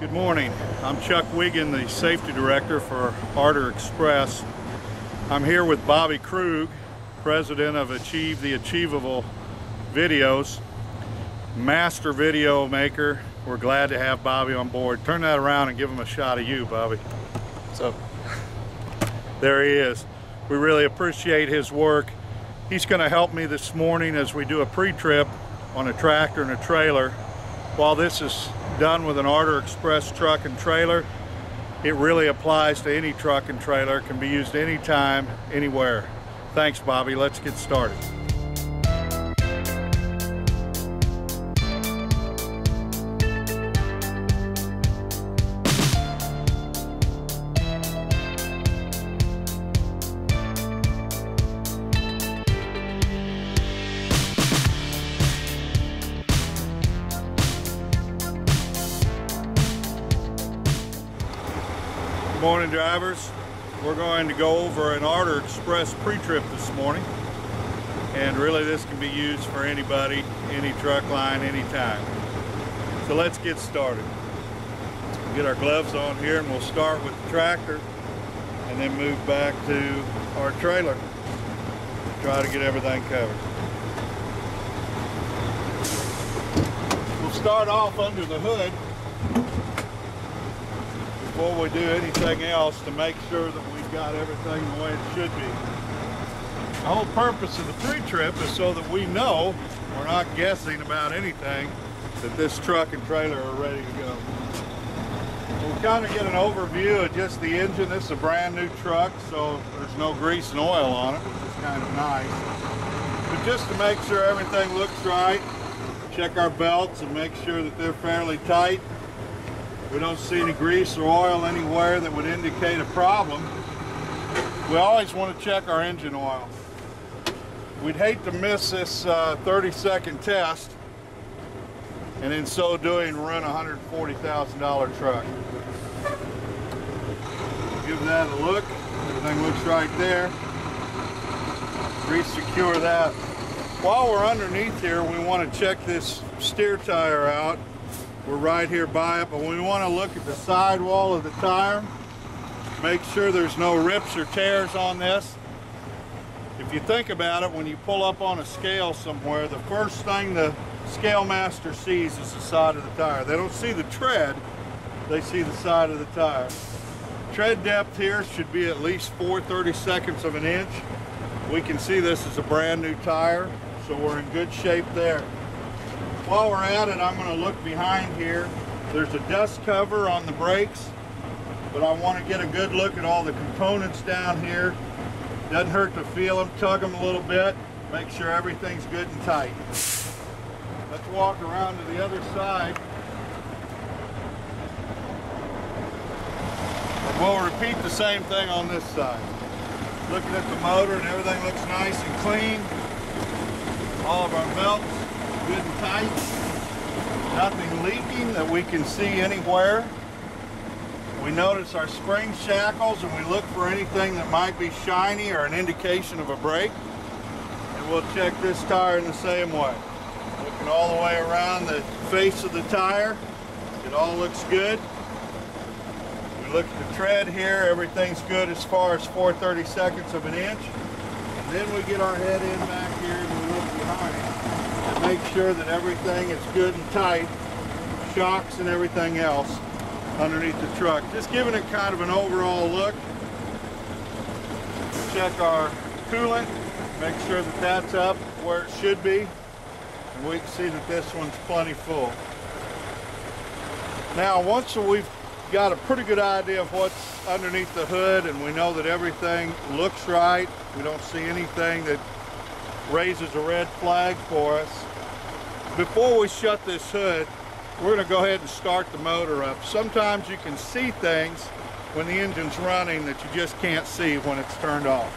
Good morning. I'm Chuck Wiggin, the Safety Director for Artur Express. I'm here with Bobby Krug, President of Achieve the Achievable Videos, master video maker. We're glad to have Bobby on board. Turn that around and give him a shot of you, Bobby. What's up? There he is. We really appreciate his work. He's going to help me this morning as we do a pre-trip on a tractor and a trailer. While this is done with an Artur Express truck and trailer, it really applies to any truck and trailer. It can be used anytime, anywhere. Thanks, Bobby. Let's get started. Good morning, drivers. We're going to go over an Artur Express pre-trip this morning, and really this can be used for anybody, any truck line, anytime. So let's get started. We'll get our gloves on here and we'll start with the tractor and then move back to our trailer. Try to get everything covered. We'll start off under the hood before we do anything else to make sure that we've got everything the way it should be. The whole purpose of the pre-trip is so that we know, we're not guessing about anything, that this truck and trailer are ready to go. We'll kind of get an overview of just the engine. This is a brand new truck, so there's no grease and oil on it, which is kind of nice. But just to make sure everything looks right, check our belts and make sure that they're fairly tight. We don't see any grease or oil anywhere that would indicate a problem. We always want to check our engine oil. We'd hate to miss this 30-second test and in so doing run a $140,000 truck. Give that a look. Everything looks right there. Re-secure that. While we're underneath here, we want to check this steer tire out. We're right here by it, but we want to look at the sidewall of the tire. Make sure there's no rips or tears on this. If you think about it, when you pull up on a scale somewhere, the first thing the scale master sees is the side of the tire. They don't see the tread, they see the side of the tire. Tread depth here should be at least 4/32 of an inch. We can see this is a brand new tire, so we're in good shape there. While we're at it, I'm going to look behind here. There's a dust cover on the brakes, but I want to get a good look at all the components down here. Doesn't hurt to feel them, tug them a little bit, make sure everything's good and tight. Let's walk around to the other side. We'll repeat the same thing on this side. Looking at the motor and everything looks nice and clean. All of our belts good and tight. Nothing leaking that we can see anywhere. We notice our spring shackles and we look for anything that might be shiny or an indication of a break. And we'll check this tire in the same way. Looking all the way around the face of the tire, it all looks good. We look at the tread here, everything's good as far as 4/32 of an inch. And then we get our head in back here and we look behind and make sure that everything is good and tight, shocks and everything else underneath the truck. Just giving it kind of an overall look. Check our coolant, make sure that that's up where it should be, and we can see that this one's plenty full. Now, once we've got a pretty good idea of what's underneath the hood and we know that everything looks right, we don't see anything that raises a red flag for us. Before we shut this hood, we're going to go ahead and start the motor up. Sometimes you can see things when the engine's running that you just can't see when it's turned off.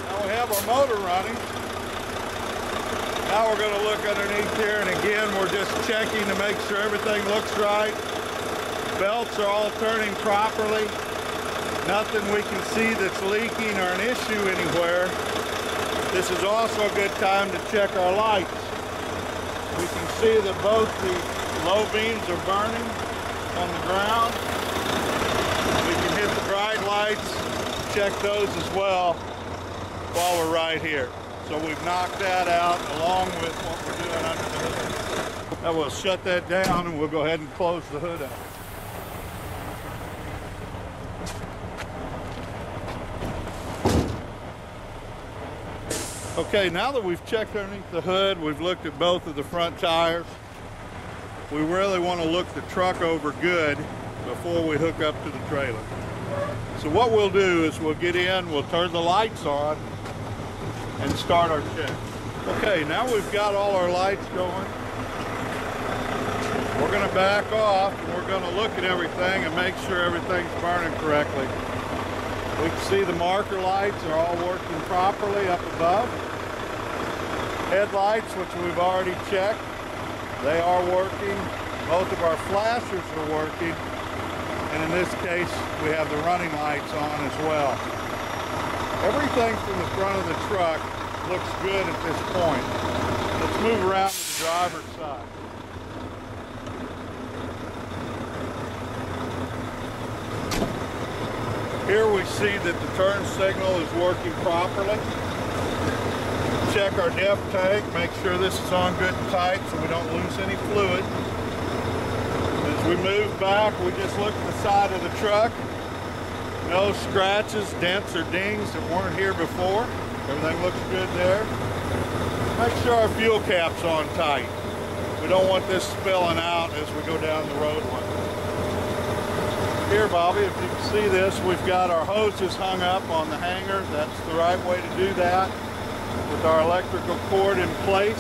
Now we have our motor running. Now we're going to look underneath here, and again we're just checking to make sure everything looks right. Belts are all turning properly. Nothing we can see that's leaking or an issue anywhere. This is also a good time to check our lights. We can see that both the low beams are burning on the ground. We can hit the bright lights, check those as well while we're right here. So we've knocked that out along with what we're doing under the hood. Now we'll shut that down and we'll go ahead and close the hood out. Okay, now that we've checked underneath the hood, we've looked at both of the front tires. We really want to look the truck over good before we hook up to the trailer. So what we'll do is we'll get in, we'll turn the lights on, and start our check. Okay, now we've got all our lights going. We're going to back off and we're going to look at everything and make sure everything's burning correctly. We can see the marker lights are all working properly up above. Headlights, which we've already checked, they are working. Both of our flashers are working. And in this case, we have the running lights on as well. Everything from the front of the truck looks good at this point. Let's move around to the driver's side. Here we see that the turn signal is working properly. Check our depth tank, make sure this is on good and tight so we don't lose any fluid. As we move back, we just look at the side of the truck. No scratches, dents, or dings that weren't here before. Everything looks good there. Make sure our fuel cap's on tight. We don't want this spilling out as we go down the roadway. Here, Bobby, if you can see this, we've got our hoses hung up on the hanger. That's the right way to do that with our electrical cord in place.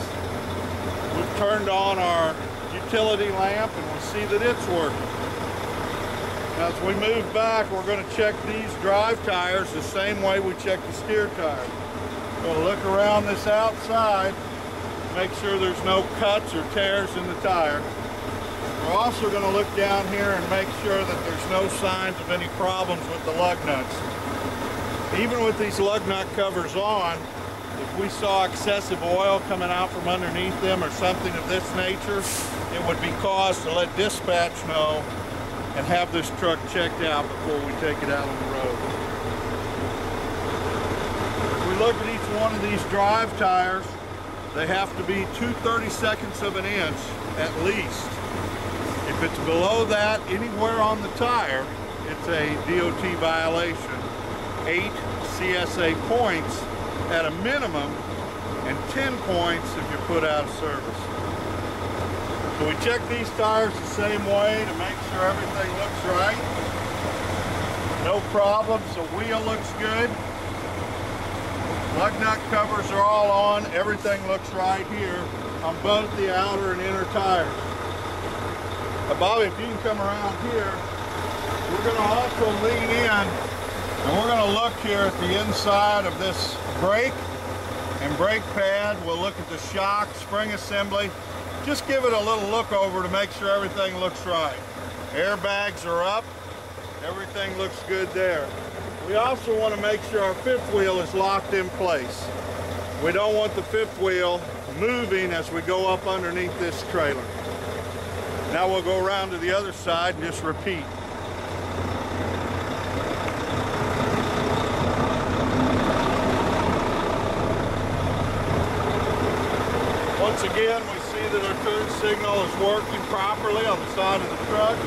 We've turned on our utility lamp and we see that it's working. Now as we move back, we're going to check these drive tires the same way we check the steer tires. We're going to look around this outside, make sure there's no cuts or tears in the tire. We're also going to look down here and make sure that there's no signs of any problems with the lug nuts. Even with these lug nut covers on, if we saw excessive oil coming out from underneath them or something of this nature, it would be cause to let dispatch know and have this truck checked out before we take it out on the road. If we look at each one of these drive tires, they have to be 2/32 of an inch at least. If it's below that anywhere on the tire, it's a DOT violation. 8 CSA points at a minimum and 10 points if you're put out of service. So we check these tires the same way to make sure everything looks right. No problems, the wheel looks good. Lug nut covers are all on. Everything looks right here on both the outer and inner tires. Now, Bobby, if you can come around here, we're going to also lean in and we're going to look here at the inside of this brake and brake pad. We'll look at the shock, spring assembly. Just give it a little look over to make sure everything looks right. Airbags are up. Everything looks good there. We also want to make sure our fifth wheel is locked in place. We don't want the fifth wheel moving as we go up underneath this trailer. Now we'll go around to the other side and just repeat. Once again, we see that our turn signal is working properly on the side of the truck.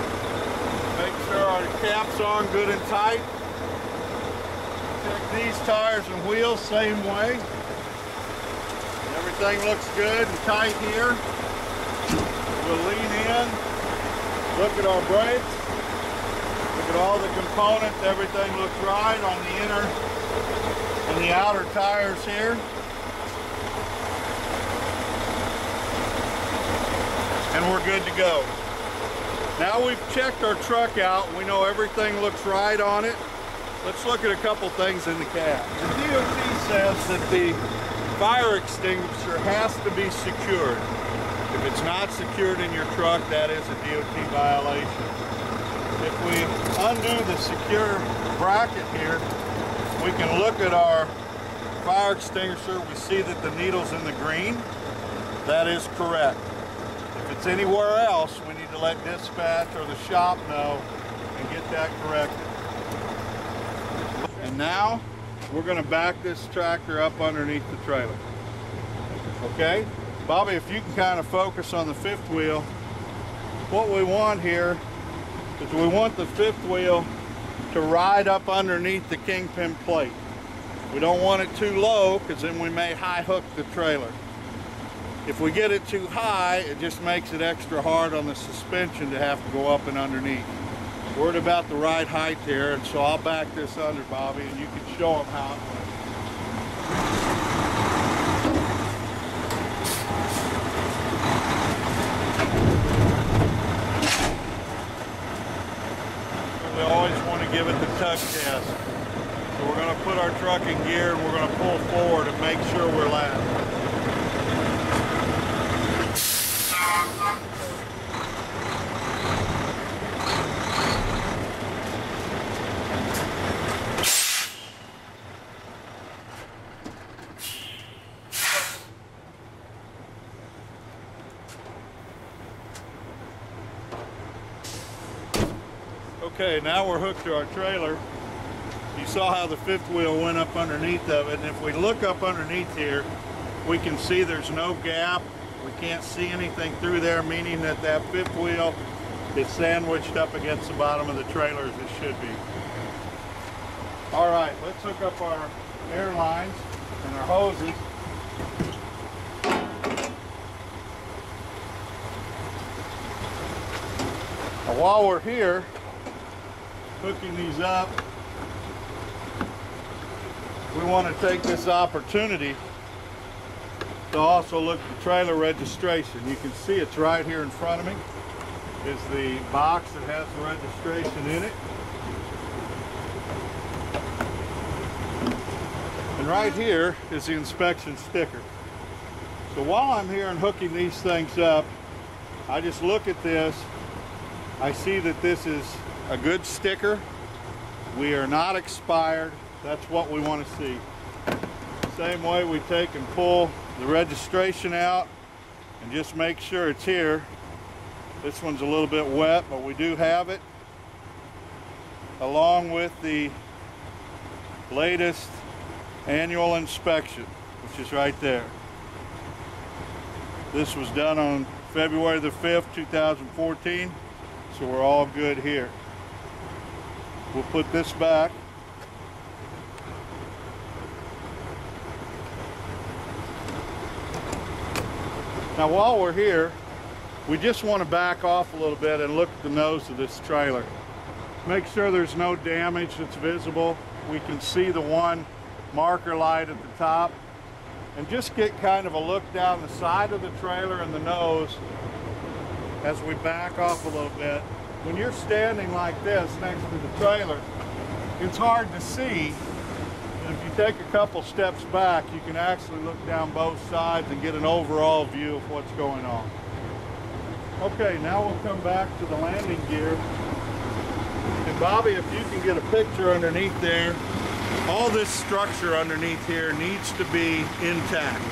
Make sure our cap's on good and tight. Check these tires and wheels same way. Everything looks good and tight here. We'll lean in, look at our brakes, look at all the components. Everything looks right on the inner and the outer tires here. And we're good to go. Now we've checked our truck out. We know everything looks right on it. Let's look at a couple things in the cab. The DOT says that the fire extinguisher has to be secured. If it's not secured in your truck, that is a DOT violation. If we undo the secure bracket here, we can look at our fire extinguisher. We see that the needle's in the green. That is correct. If it's anywhere else, we need to let dispatch or the shop know and get that corrected. And now we're going to back this tractor up underneath the trailer. Okay? Bobby, if you can kind of focus on the fifth wheel, what we want here is we want the fifth wheel to ride up underneath the kingpin plate. We don't want it too low because then we may high hook the trailer. If we get it too high, it just makes it extra hard on the suspension to have to go up and underneath. We're at about the right height here, and so I'll back this under, Bobby, and you can show them how it works. We always want to give it the tug test. So we're going to put our truck in gear and we're going to pull forward and make sure we're landing. Okay, now we're hooked to our trailer. You saw how the fifth wheel went up underneath of it, and if we look up underneath here, we can see there's no gap. We can't see anything through there, meaning that that fifth wheel is sandwiched up against the bottom of the trailer as it should be. All right, let's hook up our air lines and our hoses. Now, while we're here, hooking these up, we want to take this opportunity to also look at the trailer registration. You can see it's right here in front of me. Is the box that has the registration in it. And right here is the inspection sticker. So while I'm here and hooking these things up, I just look at this. I see that this is a good sticker. We are not expired. That's what we want to see. Same way we take and pull the registration out and just make sure it's here. This one's a little bit wet, but we do have it, along with the latest annual inspection, which is right there. This was done on February the 5th, 2014, so we're all good here. We'll put this back. Now while we're here, we just want to back off a little bit and look at the nose of this trailer. Make sure there's no damage that's visible. We can see the one marker light at the top. And just get kind of a look down the side of the trailer and the nose as we back off a little bit. When you're standing like this next to the trailer, it's hard to see. And if you take a couple steps back, you can actually look down both sides and get an overall view of what's going on. Okay, now we'll come back to the landing gear. And Bobby, if you can get a picture underneath there, all this structure underneath here needs to be intact.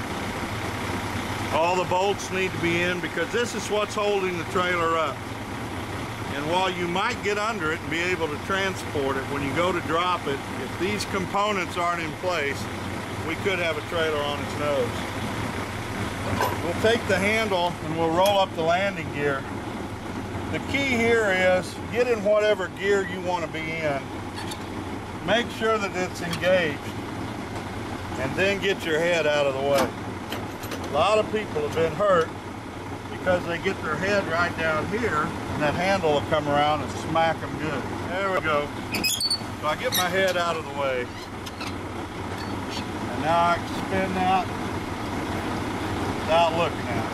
All the bolts need to be in because this is what's holding the trailer up. And while you might get under it and be able to transport it, when you go to drop it, if these components aren't in place, we could have a trailer on its nose. We'll take the handle and we'll roll up the landing gear. The key here is get in whatever gear you want to be in. Make sure that it's engaged and then get your head out of the way. A lot of people have been hurt because they get their head right down here and that handle will come around and smack them good. There we go. So I get my head out of the way. And now I can spin that without looking at it.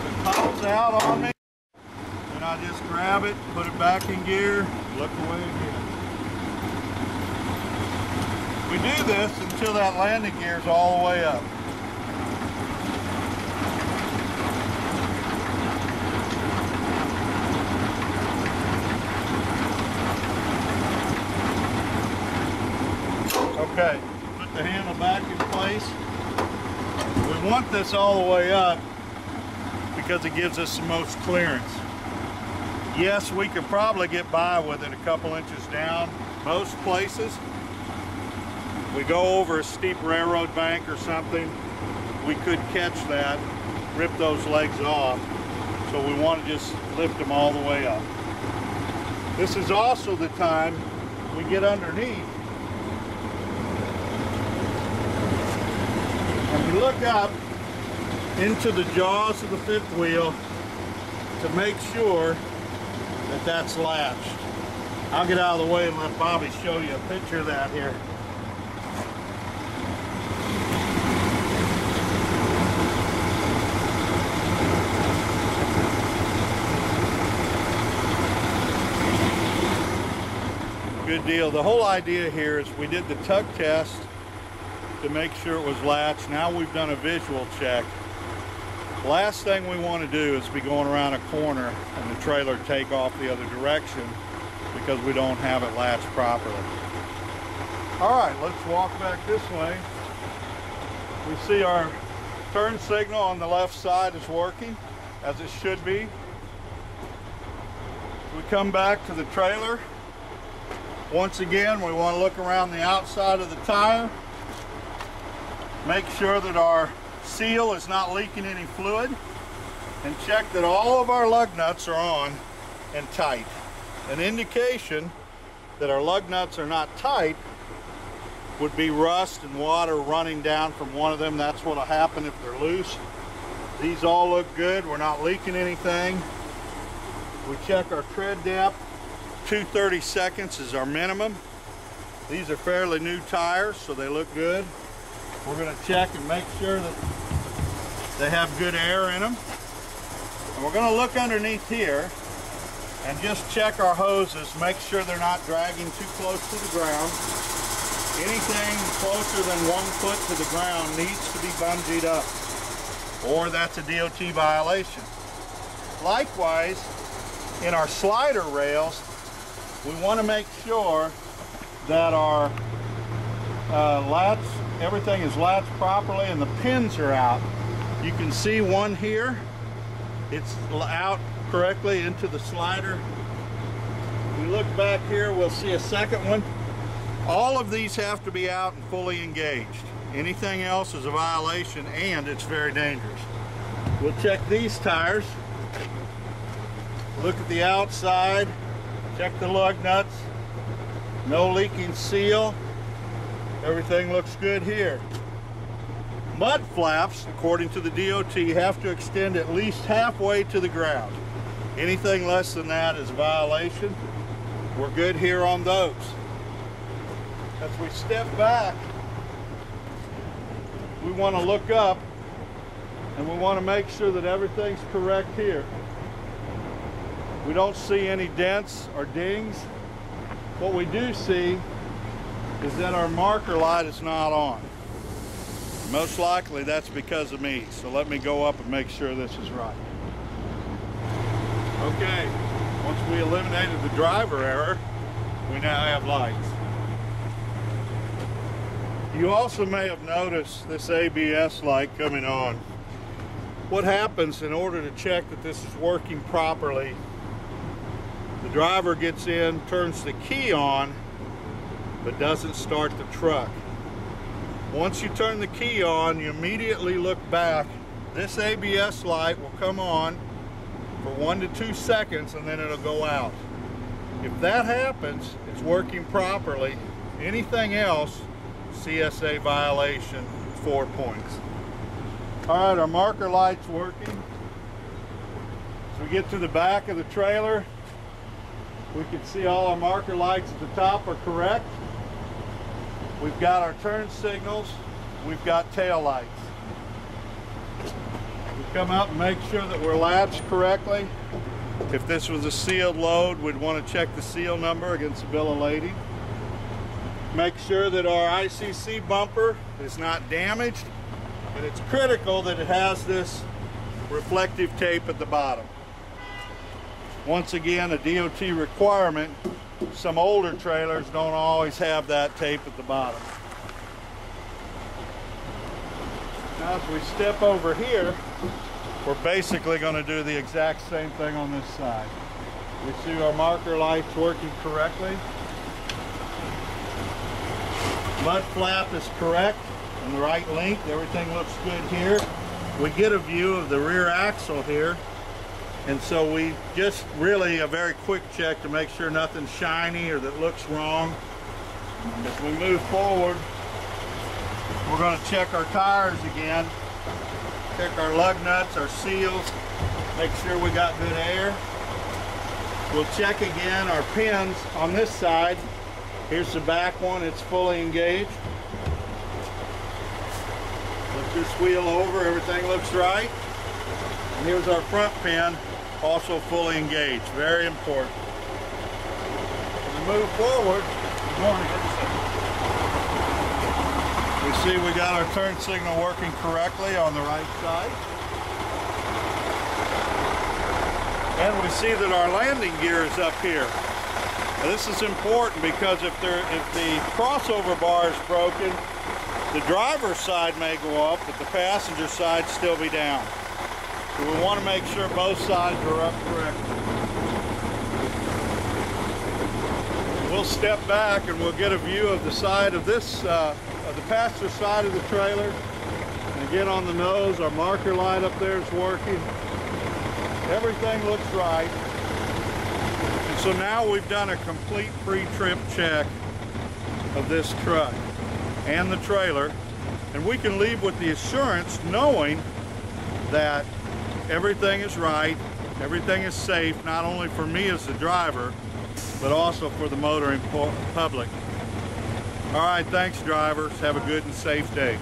If it pops out on me, then I just grab it, put it back in gear, look away again. We do this until that landing gear is all the way up. Okay, put the handle back in place. We want this all the way up because it gives us the most clearance. Yes, we could probably get by with it a couple inches down most places. We go over a steep railroad bank or something, we could catch that, rip those legs off. So we want to just lift them all the way up. This is also the time we get underneath and we look up into the jaws of the fifth wheel to make sure that that's latched. I'll get out of the way and let Bobby show you a picture of that here. Good deal. The whole idea here is we did the tug test to make sure it was latched. Now we've done a visual check. Last thing we want to do is be going around a corner and the trailer take off the other direction because we don't have it latched properly. All right, let's walk back this way. We see our turn signal on the left side is working as it should be. We come back to the trailer. Once again, we want to look around the outside of the tire, make sure that our seal is not leaking any fluid, and check that all of our lug nuts are on and tight. An indication that our lug nuts are not tight would be rust and water running down from one of them. That's what will happen if they're loose. These all look good. We're not leaking anything. We check our tread depth. 2/32 is our minimum. These are fairly new tires, so they look good. We're going to check and make sure that they have good air in them. And we're going to look underneath here and just check our hoses, make sure they're not dragging too close to the ground. Anything closer than 1 foot to the ground needs to be bungeed up, or that's a DOT violation. Likewise, in our slider rails, we want to make sure that our everything is latched properly and the pins are out. You can see one here. It's out correctly into the slider. We look back here, we'll see a second one. All of these have to be out and fully engaged. Anything else is a violation and it's very dangerous. We'll check these tires. Look at the outside. Check the lug nuts. No leaking seal. Everything looks good here. Mud flaps, according to the DOT, have to extend at least halfway to the ground. Anything less than that is a violation. We're good here on those. As we step back, we want to look up and we want to make sure that everything's correct here. We don't see any dents or dings. What we do see is that our marker light is not on. Most likely that's because of me. So let me go up and make sure this is right. Okay, once we eliminated the driver error, we now have lights. You also may have noticed this ABS light coming on. What happens in order to check that this is working properly, the driver gets in, turns the key on, but doesn't start the truck. Once you turn the key on, you immediately look back. This ABS light will come on for 1 to 2 seconds and then it'll go out. If that happens, it's working properly. Anything else, CSA violation, 4 points. All right, our marker light's working. As we get to the back of the trailer, we can see all our marker lights at the top are correct. We've got our turn signals. We've got tail lights. We come out and make sure that we're latched correctly. If this was a sealed load, we'd want to check the seal number against the bill of lading. Make sure that our ICC bumper is not damaged, and it's critical that it has this reflective tape at the bottom. Once again, a DOT requirement. Some older trailers don't always have that tape at the bottom. Now as we step over here, we're basically going to do the exact same thing on this side. We see our marker lights working correctly. Mud flap is correct and the right length. Everything looks good here. We get a view of the rear axle here. And so we just really a very quick check to make sure nothing's shiny or that looks wrong. As we move forward, we're going to check our tires again. Check our lug nuts, our seals, make sure we got good air. We'll check again our pins on this side. Here's the back one, it's fully engaged. Flip this wheel over, everything looks right. And here's our front pin, also fully engaged, very important. As we move forward, good morning. We see we got our turn signal working correctly on the right side. And we see that our landing gear is up here. Now this is important because if the crossover bar is broken, the driver's side may go up, but the passenger side still be down. So we want to make sure both sides are up correctly. We'll step back and we'll get a view of the side of this, the passenger side of the trailer. And again on the nose, our marker light up there is working. Everything looks right. And so now we've done a complete pre-trip check of this truck and the trailer. And we can leave with the assurance knowing that everything is right, everything is safe, not only for me as the driver, but also for the motoring public. All right, thanks drivers. Have a good and safe day.